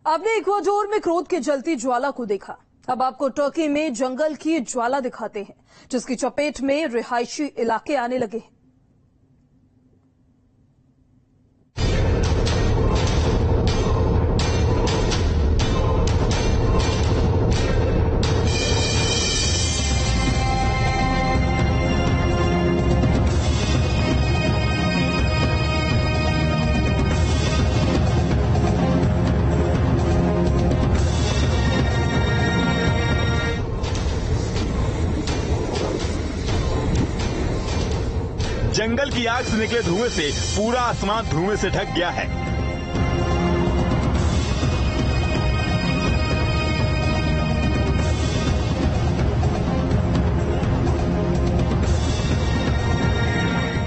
आपने इक्वाडोर में क्रोध की जलती ज्वाला को देखा। अब आपको टर्की में जंगल की ज्वाला दिखाते हैं, जिसकी चपेट में रिहायशी इलाके आने लगे हैं। जंगल की आग से निकले धुएं से पूरा आसमान धुएं से ढक गया है।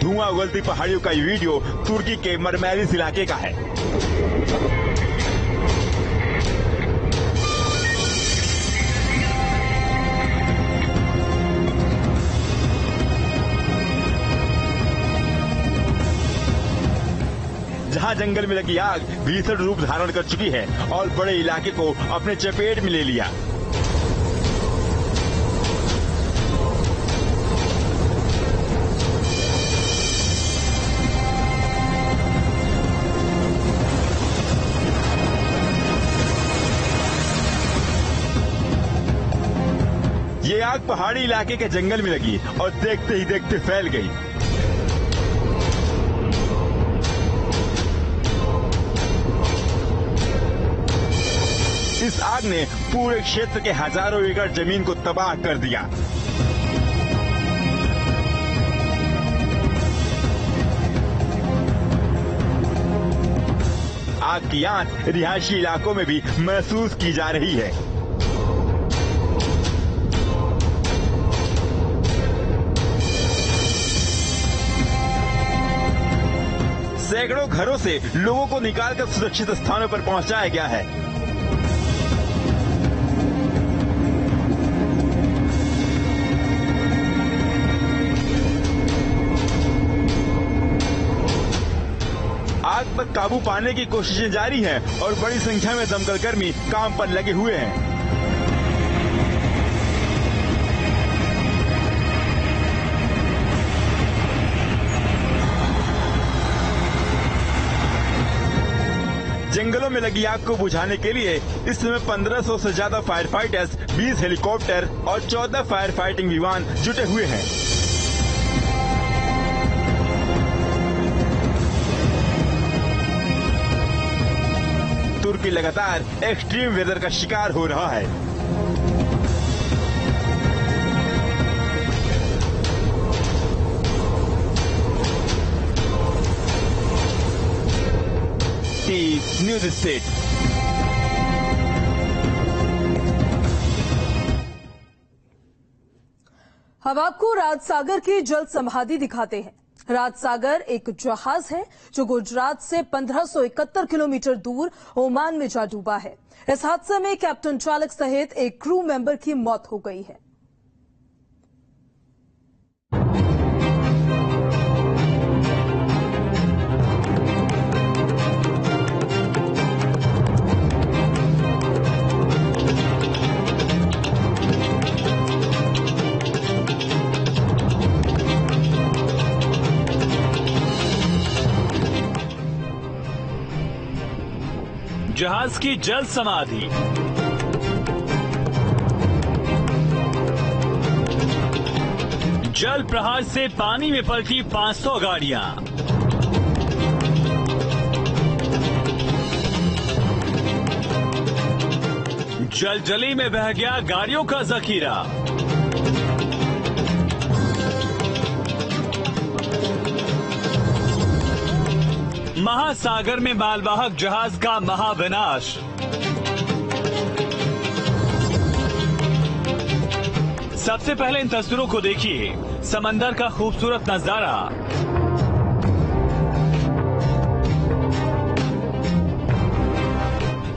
धुआं उगलती पहाड़ियों का ये वीडियो तुर्की के मरमैरिस इलाके का है। जहां जंगल में लगी आग भीषण रूप धारण कर चुकी है और बड़े इलाके को अपने चपेट में ले लिया। ये आग पहाड़ी इलाके के जंगल में लगी और देखते ही देखते फैल गई। इस आग ने पूरे क्षेत्र के हजारों एकड़ जमीन को तबाह कर दिया। आग की आंच रिहायशी इलाकों में भी महसूस की जा रही है। सैकड़ों घरों से लोगों को निकालकर सुरक्षित स्थानों पर पहुंचाया गया है। आग पर काबू पाने की कोशिशें जारी हैं और बड़ी संख्या में दमकल कर्मी काम पर लगे हुए हैं। जंगलों में लगी आग को बुझाने के लिए इस समय 1500 से ज्यादा फायर फाइटर्स, 20 हेलीकॉप्टर और 14 फायर फाइटिंग विमान जुटे हुए हैं। तुर्की लगातार एक्सट्रीम वेदर का शिकार हो रहा है। News state. हम आपको राजसागर की जल समाधि दिखाते हैं। राजसागर एक जहाज है जो गुजरात से 1571 किलोमीटर दूर ओमान में जा डूबा है। इस हादसे में कैप्टन चालक सहित एक क्रू मेंबर की मौत हो गई है। जहाज की जल समाधि। जल प्रहार से पानी में पलटी 500 गाड़ियां। जलजली में बह गया गाड़ियों का जखीरा। महासागर में मालवाहक जहाज का महाविनाश। सबसे पहले इन तस्वीरों को देखिए, समंदर का खूबसूरत नजारा।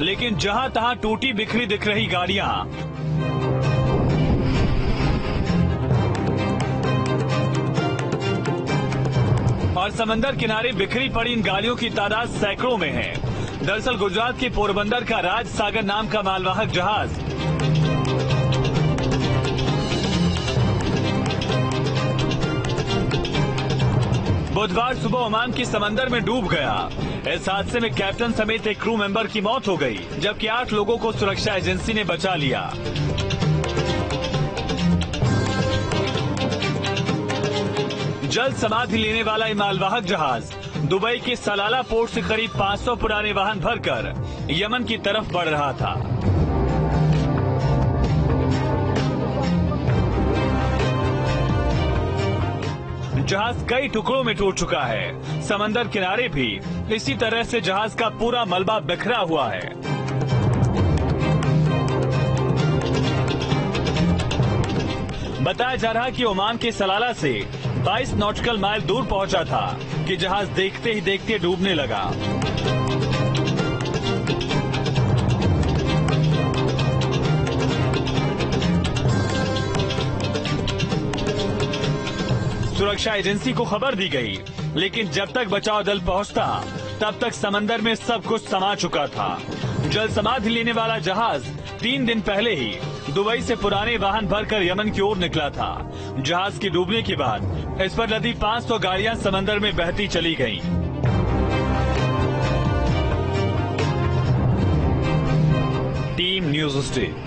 लेकिन जहां तहां टूटी बिखरी दिख रही गाड़ियां। और समंदर किनारे बिखरी पड़ी इन गाड़ियों की तादाद सैकड़ों में है। दरअसल गुजरात के पोरबंदर का राज सागर नाम का मालवाहक जहाज बुधवार सुबह ओमान के समंदर में डूब गया। इस हादसे में कैप्टन समेत एक क्रू मेंबर की मौत हो गई, जबकि 8 लोगों को सुरक्षा एजेंसी ने बचा लिया। जल समाधि लेने वाला ये मालवाहक जहाज दुबई के सलाला पोर्ट से करीब 500 पुराने वाहन भरकर यमन की तरफ बढ़ रहा था। जहाज कई टुकड़ों में टूट चुका है। समंदर किनारे भी इसी तरह से जहाज का पूरा मलबा बिखरा हुआ है। बताया जा रहा कि ओमान के सलाला से 22 नॉटिकल माइल दूर पहुंचा था कि जहाज देखते ही देखते डूबने लगा। सुरक्षा एजेंसी को खबर दी गई, लेकिन जब तक बचाव दल पहुंचता तब तक समंदर में सब कुछ समा चुका था। जल समाधि लेने वाला जहाज 3 दिन पहले ही दुबई से पुराने वाहन भरकर यमन की ओर निकला था। जहाज के डूबने के बाद इस पर लदी 500 गाड़ियां समंदर में बहती चली गईं। Team news state.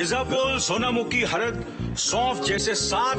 इजापुल, सोनामुखी, हरद, सौंफ जैसे 7